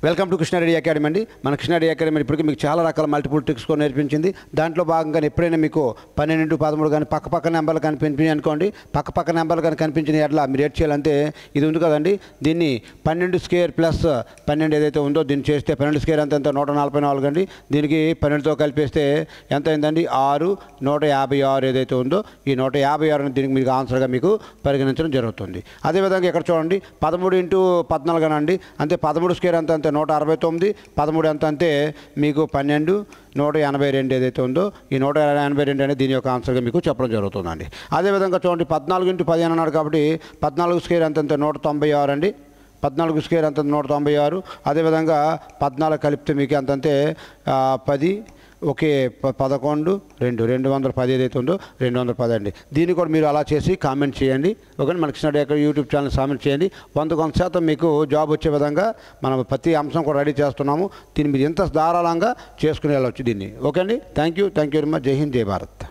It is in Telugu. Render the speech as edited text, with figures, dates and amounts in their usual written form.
వెల్కమ్ టు కృష్ణారెడ్డి అకాడమీ అండి. మన కృష్ణారెడ్డి అకాడమీ ఇప్పటికీ మీకు చాలా రకాల మల్టిపుల్ ట్రిక్స్ కూడా నేర్పించింది. దాంట్లో భాగంగా ఎప్పుడైనా మీకు 12 13 కానీ పక్క నెంబర్లు కనిపించినాయి అనుకోండి, పక్క నెంబర్లు కానీ కనిపించిన ఎట్లా మీరు ఏడ్ చేయాలంటే ఇది ఉంది కదండి, దీన్ని 12 స్క్వేర్ ప్లస్ 12 ఏదైతే ఉందో దీన్ని చేస్తే 12 స్క్వేర్ ఎంత 144 అండి. దీనికి 12తో కలిపేస్తే ఎంత అయిందండి 6, 156 ఏదైతే ఉందో ఈ 156 దీనికి మీకు ఆన్సర్గా మీకు పరిగణించడం జరుగుతుంది. అదేవిధంగా ఇక్కడ చూడండి 13 × 14 అనండి, అంతే 13 స్క్వేర్ ఎంత 169, 13 ఎంత అంటే మీకు 12, 182 ఏదైతే ఉందో ఈ 182 అనేది దీని యొక్క ఆన్సర్గా మీకు చెప్పడం జరుగుతుందండి. అదేవిధంగా చూడండి 14 × 15 అన్నాడు కాబట్టి 14 స్క్వేర్ ఎంత 196 అండి, 14 స్క్వేర్ ఎంత 196. అదేవిధంగా 14 కలిపితే మీకు ఎంతంటే 10, ఓకే 11, 210 ఏదైతే ఉందో 210 అండి. దీన్ని కూడా మీరు అలా చేసి కామెంట్ చేయండి. ఓకే, మన కృష్ణారెడ్డి యూట్యూబ్ ఛానల్ కామెంట్ చేయండి. 100% మీకు జాబ్ వచ్చే విధంగా మనం ప్రతి అంశం కూడా రెడీ చేస్తున్నాము. దీన్ని మీరు ఎంత ధారాళంగా చేసుకుని వెళ్ళవచ్చు దీన్ని. ఓకే అండి, థ్యాంక్ యూ వెరీ మచ్. జై హింద్, జై భారత్.